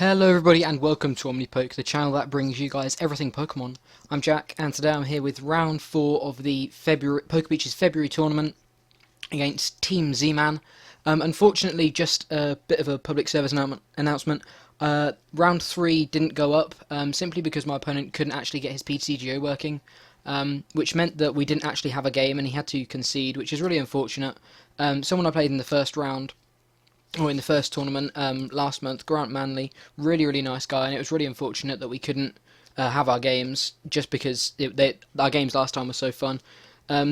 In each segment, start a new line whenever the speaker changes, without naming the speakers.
Hello everybody and welcome to Omnipoke, the channel that brings you guys everything Pokemon. I'm Jack and today I'm here with round 4 of the Pokebeach's February tournament against Team Z-Man. Unfortunately, just a bit of a public service announcement. Round 3 didn't go up simply because my opponent couldn't actually get his PTCGO working, which meant that we didn't actually have a game and he had to concede, which is really unfortunate. Someone I played in the first round or in the first tournament last month, Grant Manley, really nice guy, and it was really unfortunate that we couldn't have our games just because our games last time were so fun.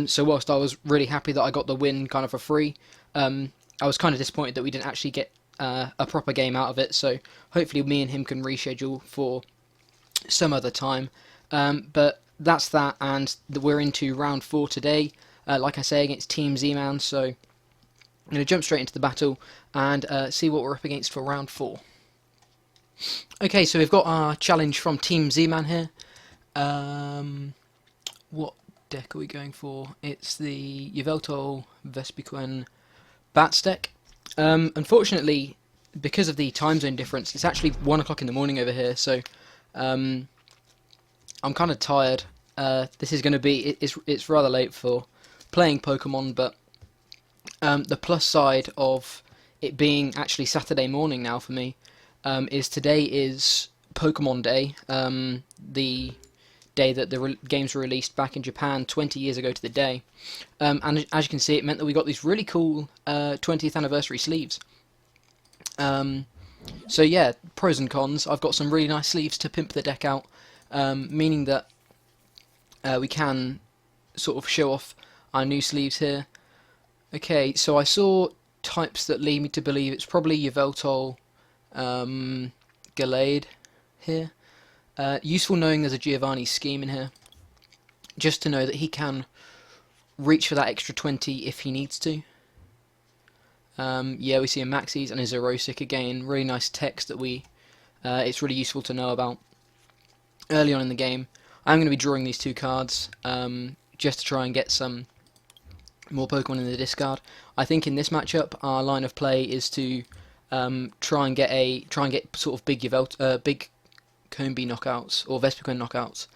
So whilst I was really happy that I got the win kind of for free, I was kind of disappointed that we didn't actually get a proper game out of it. So hopefully me and him can reschedule for some other time. But that's that, and we're into round 4 today. Like I say, against Team Z-Man, so I'm going to jump straight into the battle and see what we're up against for round 4. Okay, so we've got our challenge from Team Z-Man here. What deck are we going for? It's the Yveltal Vespiquen Bats deck. Unfortunately, because of the time zone difference, it's actually 1 o'clock in the morning over here, so I'm kind of tired. This is going to be, it's rather late for playing Pokemon, but the plus side of it being actually Saturday morning now for me is today is Pokemon Day, the day that the games were released back in Japan 20 years ago to the day. And as you can see, it meant that we got these really cool 20th anniversary sleeves. So yeah, pros and cons. I've got some really nice sleeves to pimp the deck out, meaning that we can sort of show off our new sleeves here. Okay, so I saw types that lead me to believe it's probably Yveltal, Gallade here. Useful knowing there's a Giovanni scheme in here, just to know that he can reach for that extra 20 if he needs to. Yeah, we see a Maxis and a Zoroark again. Really nice text that it's really useful to know about early on in the game. I'm going to be drawing these 2 cards just to try and get some more Pokemon in the discard. I think in this matchup our line of play is to try and get sort of big big Combi knockouts or Vespiquen knockouts,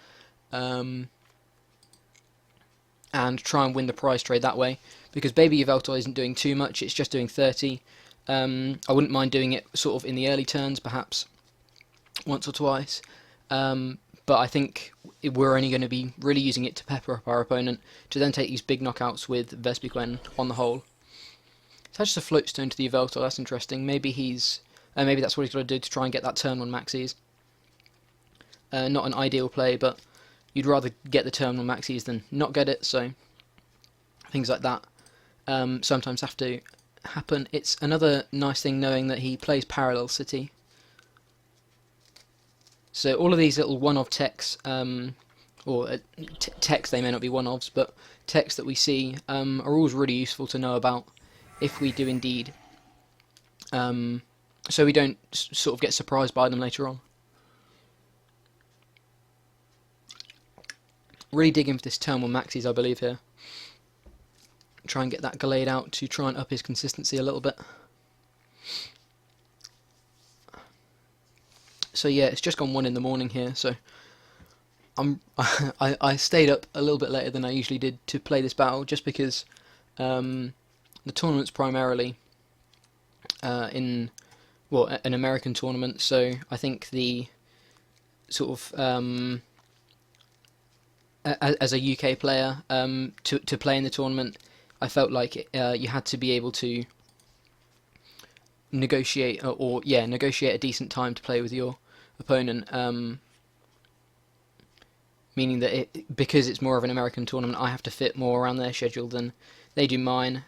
and try and win the prize trade that way. Because Baby Yveltal isn't doing too much; it's just doing 30. I wouldn't mind doing it sort of in the early turns, perhaps once or twice. But I think we're only going to be really using it to pepper up our opponent to then take these big knockouts with Vespiquen on the whole. So that's just a float stone to the Yveltal. That's interesting. Maybe maybe that's what he's got to do to try and get that turn 1 Maxis. Not an ideal play, but you'd rather get the turn 1 Maxis than not get it. So things like that sometimes have to happen. It's another nice thing knowing that he plays Parallel City. So all of these little one-off techs, or techs, they may not be one-offs, but techs that we see are always really useful to know about if we do indeed, so we don't sort of get surprised by them later on. Really dig into this turn 1 Maxis, I believe, here. Try and get that Gallade out to try and up his consistency a little bit. So yeah, it's just gone 1 in the morning here, so I stayed up a little bit later than I usually did to play this battle, just because the tournament's primarily an American tournament, so I think the sort of as a UK player to play in the tournament, I felt like you had to be able to negotiate negotiate a decent time to play with your opponent, meaning that because it's more of an American tournament, I have to fit more around their schedule than they do mine,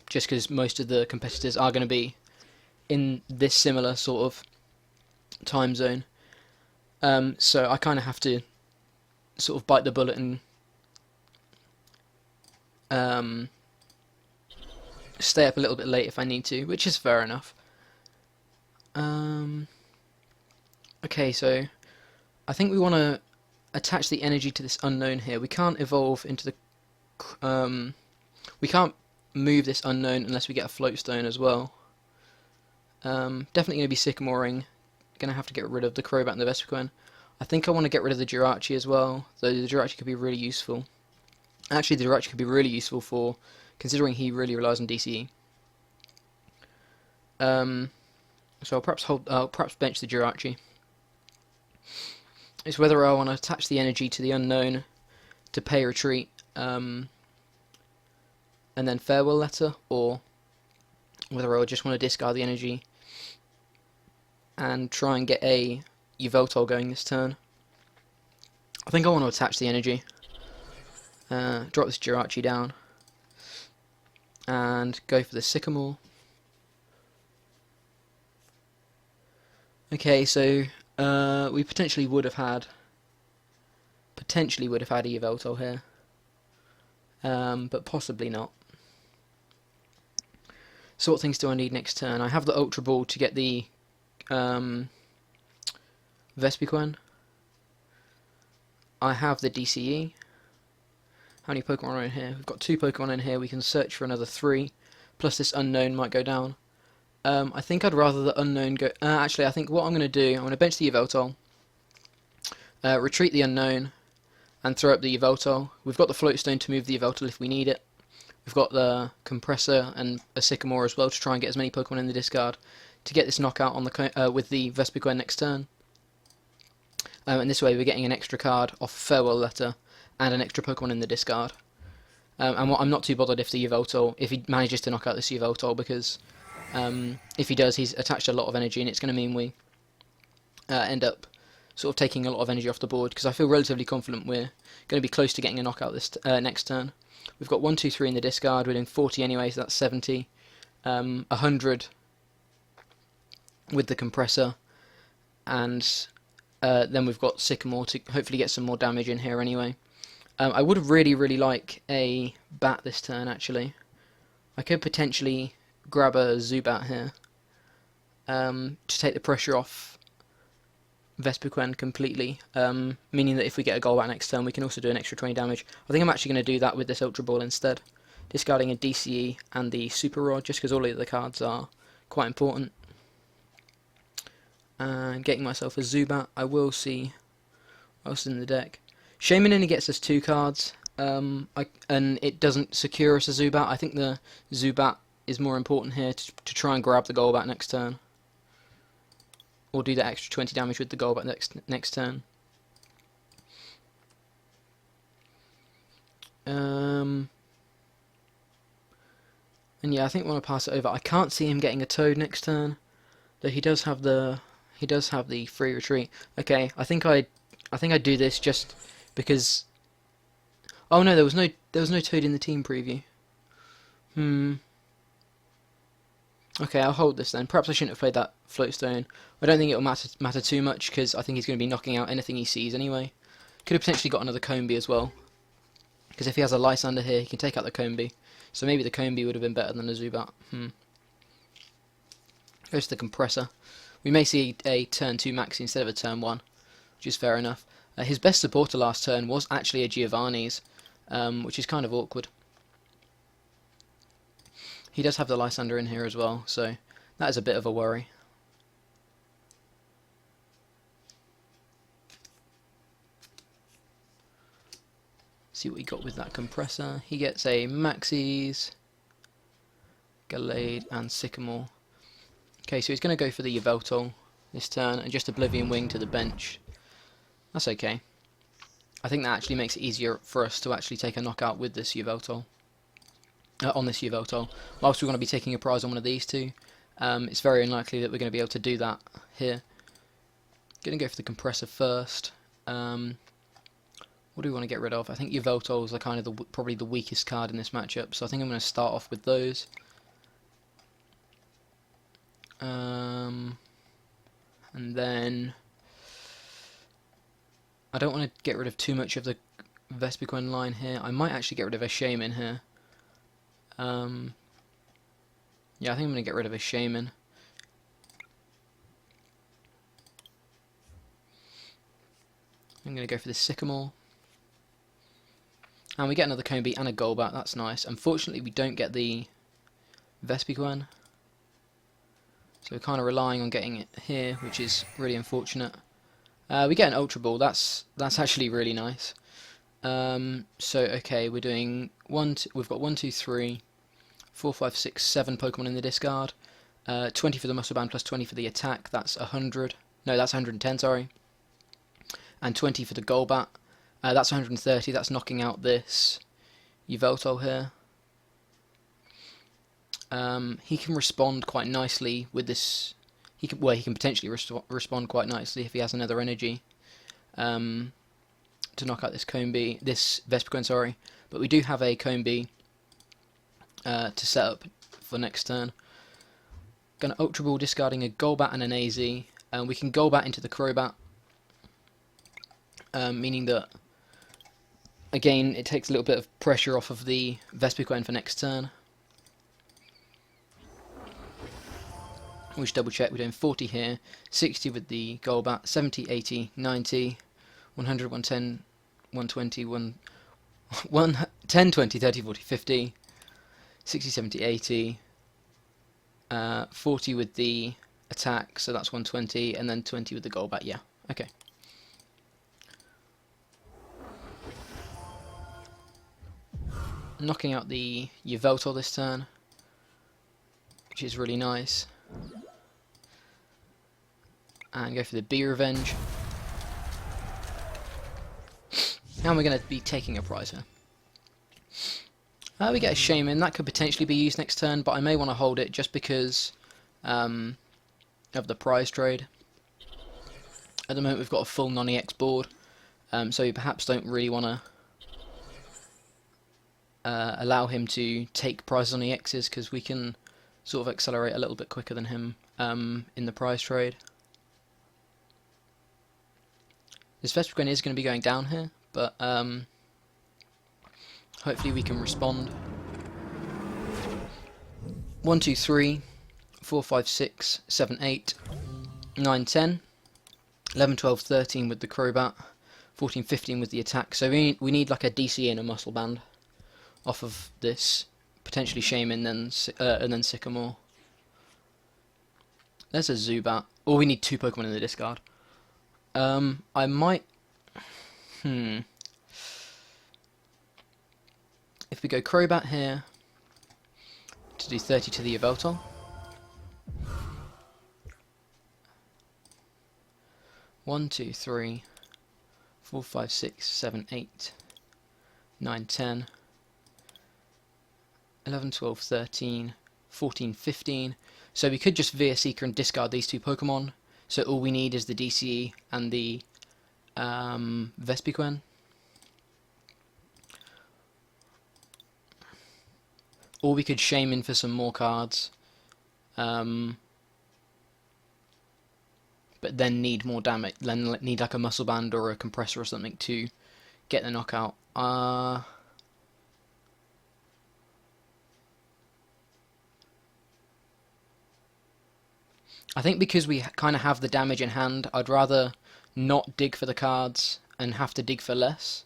just because most of the competitors are going to be in this similar sort of time zone, so I kind of have to sort of bite the bullet and stay up a little bit late if I need to, which is fair enough. Okay, so I think we want to attach the energy to this unknown here. We can't evolve into the we can't move this unknown unless we get a float stone as well. Definitely going to be Sycamoring going to have to get rid of the Crobat and the Vespiquen. I think I want to get rid of the Jirachi as well, though the Jirachi could be really useful. Actually, the Jirachi could be really useful for, considering he really relies on DCE. So I'll perhaps bench the Jirachi. It's whether I want to attach the energy to the unknown to pay retreat, and then farewell letter, or whether I just want to discard the energy and try and get a Yveltal going this turn. I think I want to attach the energy, drop this Jirachi down, and go for the Sycamore. Okay, so we potentially would have had a Yveltal here, but possibly not. So what things do I need next turn? I have the Ultra Ball to get the Vespiquen. I have the DCE. How many Pokemon are in here? We've got 2 Pokemon in here. We can search for another 3. Plus this unknown might go down. I think I'd rather the unknown go... actually, I think what I'm going to do, I'm going to bench the Yveltal, retreat the unknown, and throw up the Yveltal. We've got the Float Stone to move the Yveltal if we need it. We've got the Compressor and a Sycamore as well to try and get as many Pokemon in the discard to get this knockout on the with the Vespiquen next turn. And this way we're getting an extra card off Farewell Letter and an extra Pokemon in the discard. And I'm not too bothered if the Yveltal, if he manages to knock out this Yveltal, because if he does, he's attached a lot of energy, and it's going to mean we end up sort of taking a lot of energy off the board, because I feel relatively confident we're going to be close to getting a knockout this next turn. We've got 1, 2, 3 in the discard. We're doing 40 anyway, so that's 70. 100 with the Compressor, and then we've got Sycamore to hopefully get some more damage in here anyway. I would really like a Bat this turn, actually. I could potentially grab a Zubat here to take the pressure off Vespiquen completely, meaning that if we get a Golbat next turn we can also do an extra 20 damage. I think I'm actually going to do that with this Ultra Ball instead, discarding a DCE and the Super Rod, just because all of the cards are quite important. And getting myself a Zubat. I will see what else is in the deck. Shaman only gets us 2 cards, and it doesn't secure us a Zubat. I think the Zubat is more important here to try and grab the Golbat next turn, or do that extra 20 damage with the Golbat next turn. And yeah, I think I want to pass it over. I can't see him getting a Toad next turn, though he does have the free retreat. Okay, I think I do this just because. Oh no, there was no Toad in the team preview. Okay, I'll hold this then. Perhaps I shouldn't have played that Float Stone. I don't think it will matter too much, because I think he's going to be knocking out anything he sees anyway. Could have potentially got another Combee as well, because if he has a Lysander here, he can take out the Combee. So maybe the Combee would have been better than a Zubat. Goes to the Compressor. We may see a turn 2 Maxi instead of a turn 1, which is fair enough. His best supporter last turn was actually a Giovanni's, which is kind of awkward. He does have the Lysander in here as well, so that is a bit of a worry. See what he got with that Compressor. He gets a Maxis, Gallade, and Sycamore. Okay, so he's going to go for the Yveltal this turn, and just Oblivion Wing to the bench. That's okay. I think that actually makes it easier for us to actually take a knockout with this Yveltal. On this Yveltal. Whilst we're going to be taking a prize on one of these two, it's very unlikely that we're going to be able to do that here. Going to go for the Compressor first. What do we want to get rid of? I think Yveltals are kind of probably the weakest card in this matchup, so I think I'm going to start off with those. And then I don't want to get rid of too much of the Vespiquen line here. I might actually get rid of a Shaman here. Yeah, I think I'm going to get rid of a Shaman. I'm going to go for the Sycamore. And we get another Combee and a Golbat, that's nice. Unfortunately, we don't get the Vespiquen. So So we're kind of relying on getting it here, which is really unfortunate. We get an Ultra Ball. That's actually really nice. So okay, we're doing we've got 1, 2, 3, 4, 5, 6, 7 Pokemon in the discard. 20 for the Muscle Band plus 20 for the attack. That's 100. No, that's 110. Sorry. And 20 for the Golbat. That's 130. That's knocking out this Yveltal here. He can respond quite nicely with this. He can potentially respond quite nicely if he has another energy to knock out this Vespiquen, sorry. But we do have a Combee to set up for next turn. Gonna Ultra Ball, discarding a Golbat and an AZ. We can Golbat into the Crobat, meaning that again it takes a little bit of pressure off of the Vespiquen for next turn. We should double check. We're doing 40 here, 60 with the Golbat, 70, 80, 90, 100, 110, 120, 10, 20, 30, 40, 50, 60, 70, 80, 40 with the attack, so that's 120, and then 20 with the Golbat, yeah, okay. Knocking out the Yveltal this turn, which is really nice. And go for the Bee Revenge. And we're going to be taking a prize here. We get a Shaman. That could potentially be used next turn, but I may want to hold it just because of the prize trade. At the moment we've got a full non-EX board, so we perhaps don't really want to allow him to take prizes on EXs, because we can sort of accelerate a little bit quicker than him in the prize trade. This Vespiquen is going to be going down here, but hopefully we can respond. 1, 2, 3, 4, 5, 6, 7, 8, 9, 10, 11, 12, 13 with the Crobat, 14, 15 with the attack. So we need like a DC and a Muscle Band off of this, potentially Shaman, and then Sycamore. There's a Zubat. Or we need 2 Pokemon in the discard. I might... If we go Crobat here, to do 30 to the Yveltal. One, 2, 3, 4, 5, 6, 7, 8, 9, 10, 11, 12, 13, 14, 15. So we could just Via Seeker and discard these 2 Pokemon. So all we need is the DCE and the Vespiquen. Or we could Shaman for some more cards. But then need more damage. Then need like a Muscle Band or a Compressor or something to get the knockout. I think because we kind of have the damage in hand, I'd rather not dig for the cards and have to dig for less.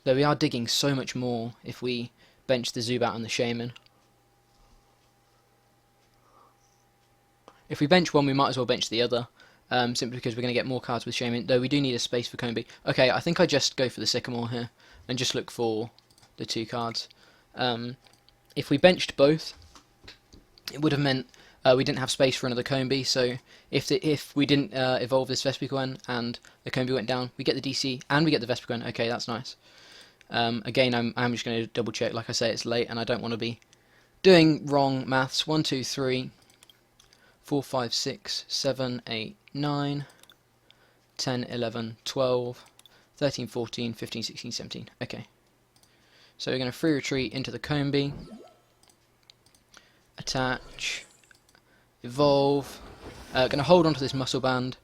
Though we are digging so much more if we bench the Zubat and the Shaman. If we bench one, we might as well bench the other, simply because we're going to get more cards with Shaman, though we do need a space for Combee. Okay, I think I just go for the Sycamore here, and just look for the 2 cards. If we benched both, it would have meant we didn't have space for another Combee, so if we didn't evolve this Vespiquen and the Combee went down, we get the DC and we get the Vespiquen. Okay, that's nice. Again, I'm just going to double check. Like I say, it's late and I don't want to be doing wrong maths. 1, 2, 3, 4, 5, 6, 7, 8, 9, 10, 11, 12, 13, 14, 15, 16, 17. Okay. So we're going to free retreat into the Combee. Attach. Evolve. Going to hold on to this Muscle Band.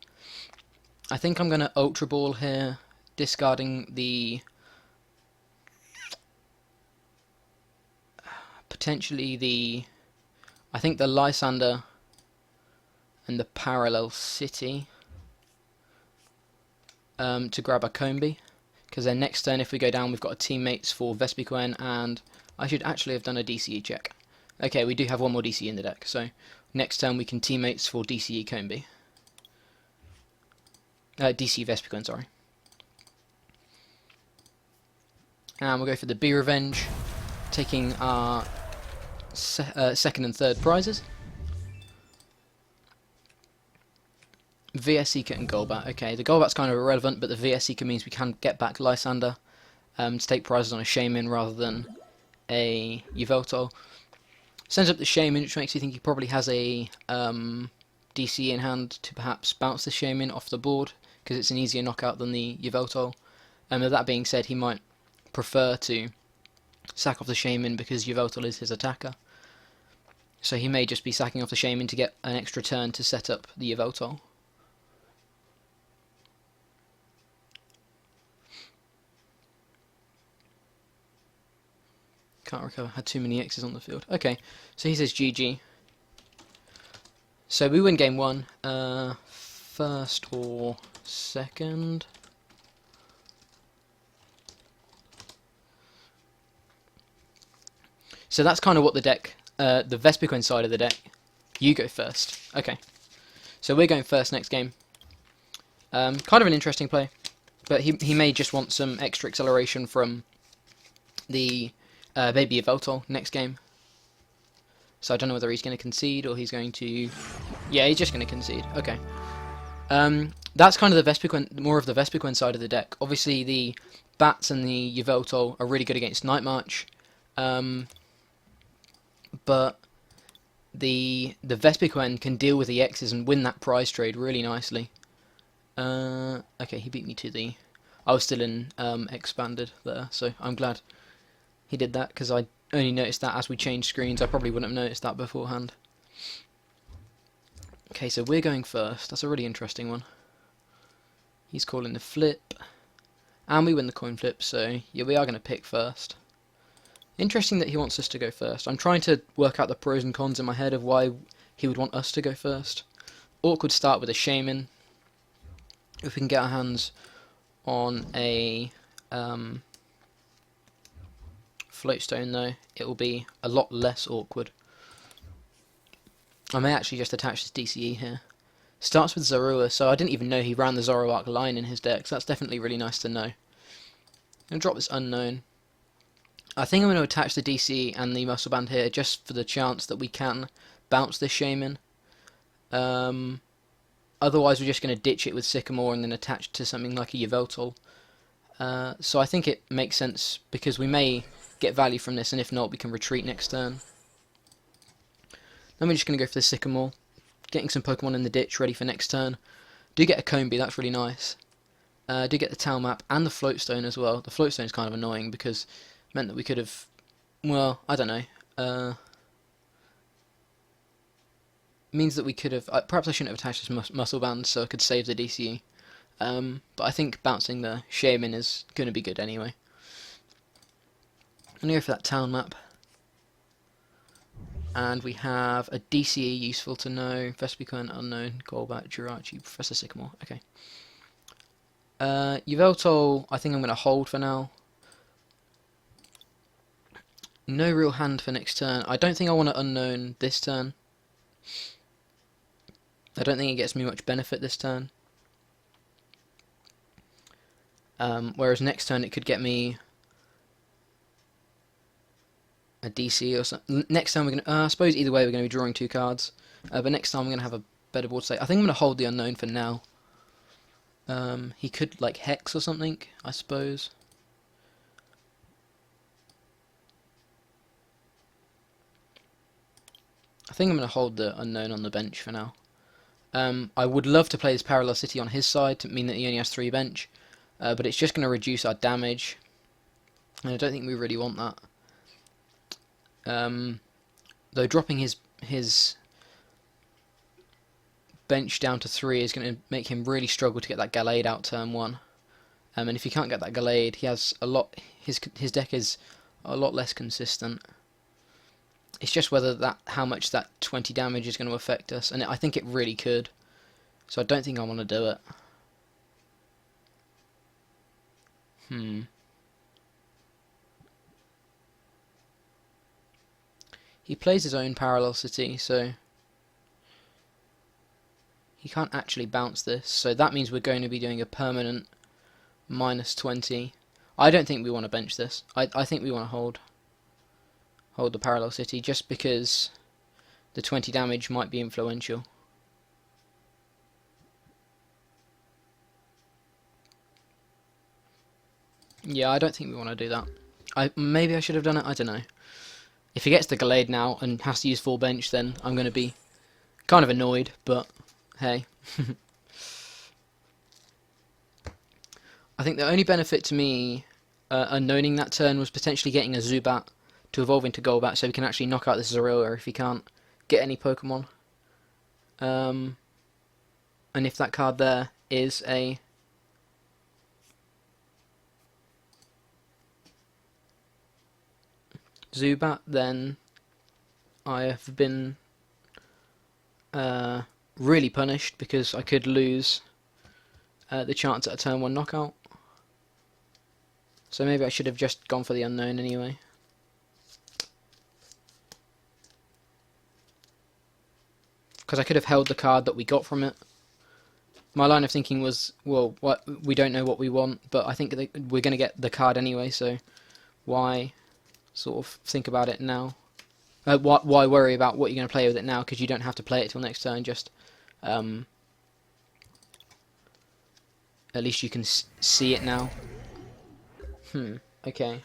I think I'm going to Ultra Ball here, discarding the... potentially the... I think the Lysander and the Parallel City to grab a Combee, because then next turn if we go down we've got a teammates for Vespiquen, and I should actually have done a DCE check. Okay, we do have one more DCE in the deck, so next turn we can teammates for DCE Combi. DCE Vespiquen, sorry. And we'll go for the Bee Revenge, taking our second and third prizes. Vespiquen and Golbat. Okay, the Golbat's kind of irrelevant, but the Vespiquen means we can get back Lysander to take prizes on a Shaman rather than a Yveltal. Sends up the Shaman, which makes me think he probably has a DC in hand to perhaps bounce the Shaman off the board, because it's an easier knockout than the Yveltal. With that being said, he might prefer to sack off the Shaman because Yveltal is his attacker. So he may just be sacking off the Shaman to get an extra turn to set up the Yveltal. Can't recover, had too many X's on the field. Okay, so he says GG. So we win game 1, first or second. So that's kind of what the deck, the Vespiquen side of the deck. You go first. Okay, so we're going first next game. Kind of an interesting play, but he may just want some extra acceleration from the Baby Yveltal next game. So I don't know whether he's going to concede or he's going to... Yeah, he's just going to concede. Okay. That's kind of the Vespiquen, more of the Vespiquen side of the deck. Obviously, the Bats and the Yveltal are really good against Night March. But the Vespiquen can deal with the X's and win that prize trade really nicely. Okay, he beat me to the... I was still in Expanded there, so I'm glad he did that, because I only noticed that as we changed screens. I probably wouldn't have noticed that beforehand. Okay, so we're going first. That's a really interesting one. He's calling the flip. And we win the coin flip, so yeah, we are going to pick first. Interesting that he wants us to go first. I'm trying to work out the pros and cons in my head of why he would want us to go first. Awkward start with a Shaman. If we can get our hands on a... Floatstone though, it will be a lot less awkward. I may actually just attach this DCE here. Starts with Zoroark, so I didn't even know he ran the Zoroark line in his deck, so that's definitely really nice to know. I'm going to drop this Unknown. I think I'm going to attach the DCE and the Muscle Band here just for the chance that we can bounce this Shaman. Otherwise we're just going to ditch it with Sycamore and then attach to something like a Yveltal. So I think it makes sense because we may get value from this, and if not, we can retreat next turn. Then we're just going to go for the Sycamore, getting some Pokemon in the ditch ready for next turn. Do get a Combi, that's really nice. Do get the Towel Map and the Floatstone as well. The Floatstone is kind of annoying because it meant that we could have, well, I don't know. Means that we could have, perhaps I shouldn't have attached this Muscle Band so I could save the DCE. But I think bouncing the Shaman is going to be good anyway. I'm going to go for that Town Map. And we have a DCE, useful to know. Vespiquen, Unknown, Golbat, Jirachi, Professor Sycamore. Okay. Yveltal, I think I'm going to hold for now. No real hand for next turn. I don't think I want to Unknown this turn. I don't think it gets me much benefit this turn. Whereas next turn it could get me a DC or something. Next time we're going to... I suppose either way we're going to be drawing 2 cards. But next time we're going to have a better board state. I think I'm going to hold the Unknown for now. He could, like, Hex or something, I suppose. I think I'm going to hold the Unknown on the bench for now. I would love to play this Parallel City on his side to mean that he only has 3 bench. But it's just going to reduce our damage. And I don't think we really want that. Though dropping his bench down to 3 is going to make him really struggle to get that Gallade out turn 1. And if he can't get that Gallade, he has a lot. His deck is a lot less consistent. It's just whether how much that 20 damage is going to affect us, and I think it really could. So I don't think I want to do it. He plays his own Parallel City, so he can't actually bounce this. So that means we're going to be doing a permanent -20. I don't think we want to bench this. I think we want to hold the Parallel City, just because the 20 damage might be influential. Yeah, I don't think we want to do that. Maybe I should have done it, I don't know. If he gets the Gallade now and has to use full bench, then I'm going to be kind of annoyed, but hey. I think the only benefit to me unknowning that turn was potentially getting a Zubat to evolve into Golbat, so we can actually knock out this Zoroark if he can't get any Pokemon. And if that card there is a Zubat, then I have been really punished, because I could lose the chance at a turn 1 knockout. So maybe I should have just gone for the unknown anyway. Because I could have held the card that we got from it. My line of thinking was, well, we don't know what we want, but I think we're going to get the card anyway, so why sort of think about it now? Why worry about what you're going to play with it now, because you don't have to play it till next turn, just at least you can see it now. Okay.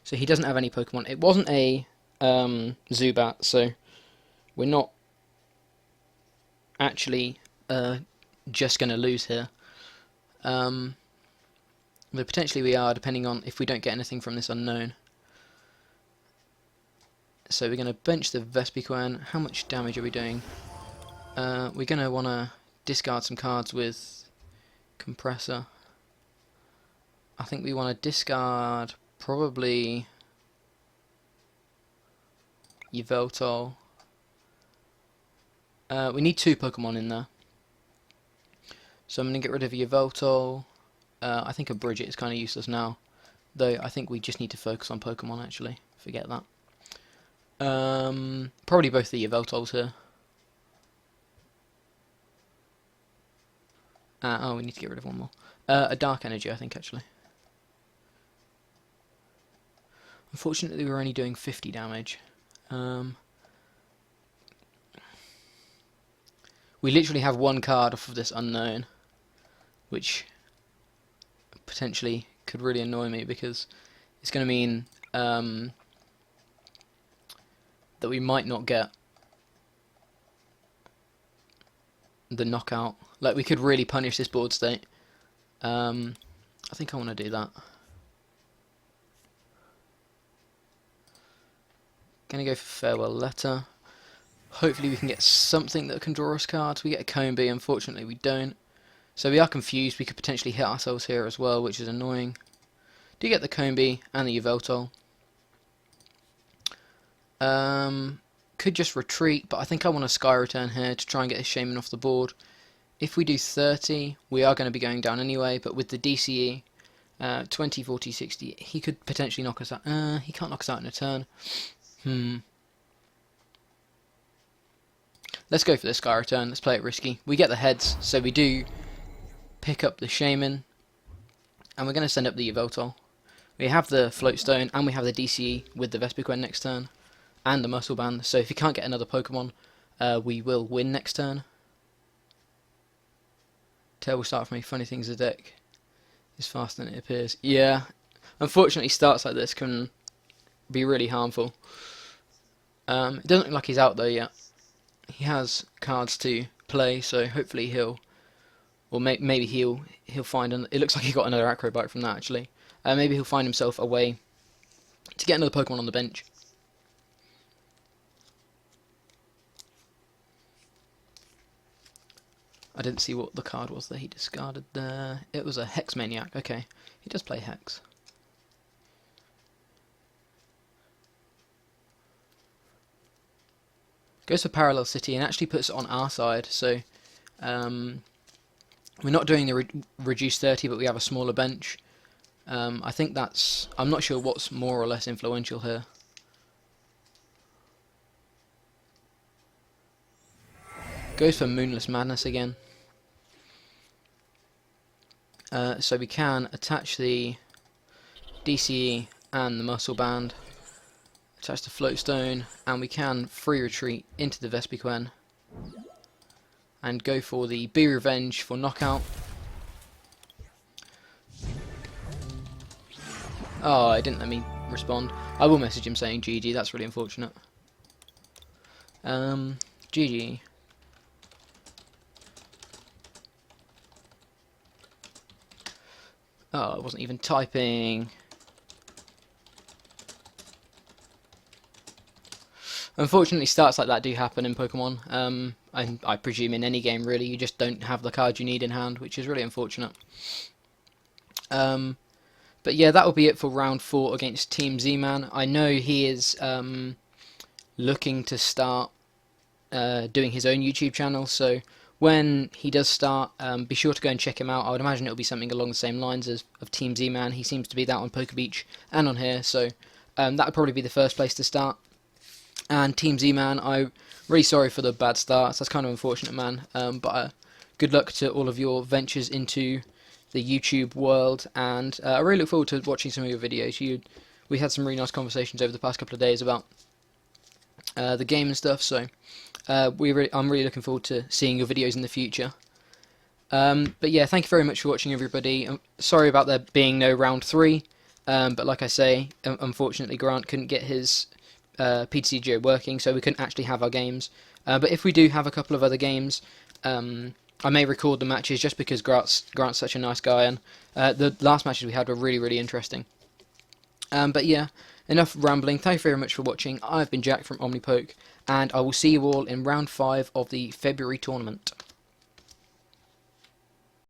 So he doesn't have any Pokemon. It wasn't a Zubat, so we're not actually just going to lose here. But potentially we are, depending on if we don't get anything from this unknown. So we're going to bench the Vespiquen. How much damage are we doing? We're going to want to discard some cards with Compressor. I think we want to discard probably Yveltal. We need 2 Pokemon in there. So I'm going to get rid of Yveltal. I think a Bridget is kind of useless now, though I think we just need to focus on Pokemon actually. Forget that. Probably both the Yveltals here. Oh, we need to get rid of one more. A Dark Energy, I think, actually. Unfortunately, we're only doing 50 damage. We literally have 1 card off of this unknown, which potentially could really annoy me, because it's going to mean that we might not get the knockout. Like, we could really punish this board state. I think I want to do that. Gonna go for Farewell Letter. Hopefully we can get something that can draw us cards. We get a Combee, unfortunately we don't. So we are confused. We could potentially hit ourselves here as well, which is annoying. Do get the Combee and the Yveltal. Could just retreat, but I think I want a Sky Return here to try and get a Shaman off the board. If we do 30, we are going to be going down anyway, but with the DCE, 20, 40, 60, he could potentially knock us out. He can't knock us out in a turn. Let's go for the Sky Return. Let's play it risky. We get the heads, so we do pick up the Shaman, and we're going to send up the Yveltal. We have the Float Stone, and we have the DCE with the Vespiquen next turn, and the Muscle Band. So if he can't get another Pokemon, we will win next turn. Terrible start for me. Funny things, the deck is faster than it appears. Yeah, unfortunately, starts like this can be really harmful. It doesn't look like he's out though yet. He has cards to play, so hopefully he'll, or maybe he'll find. It looks like he got another Acrobite from that actually. Maybe he'll find himself a way to get another Pokemon on the bench. I didn't see what the card was that he discarded there. It was a Hex Maniac. Okay, he does play Hex. Goes for Parallel City and actually puts it on our side. So we're not doing the reduced 30, but we have a smaller bench. I think that's. I'm not sure what's more or less influential here. Goes for Moonless Madness again. So we can attach the DCE and the Muscle Band, attach the Float Stone, and we can free retreat into the Vespiquen and go for the Be Revenge for knockout. Oh, it didn't let me respond. I will message him saying GG, that's really unfortunate. GG. Oh, I wasn't even typing. Unfortunately, starts like that do happen in Pokemon. I presume in any game, really. You just don't have the card you need in hand, which is really unfortunate. But yeah, that will be it for round 4 against Team Z-Man. I know he is looking to start doing his own YouTube channel, so when he does start, be sure to go and check him out. I would imagine it will be something along the same lines as of Team Z-Man. He seems to be that on Pokebeach and on here, so that would probably be the first place to start. And Team Z-Man, I'm really sorry for the bad starts. That's kind of unfortunate, man. But good luck to all of your ventures into the YouTube world, and I really look forward to watching some of your videos. We had some really nice conversations over the past couple of days about the game and stuff, so I'm really looking forward to seeing your videos in the future. But yeah, thank you very much for watching, everybody. Sorry about there being no round 3, but like I say, unfortunately Grant couldn't get his PTCGO working, so we couldn't actually have our games. But if we do have a couple of other games, I may record the matches just because Grant's such a nice guy, and the last matches we had were really, really interesting. But yeah, enough rambling. Thank you very much for watching. I've been Jack from Omnipoke, and I will see you all in round 5 of the February tournament.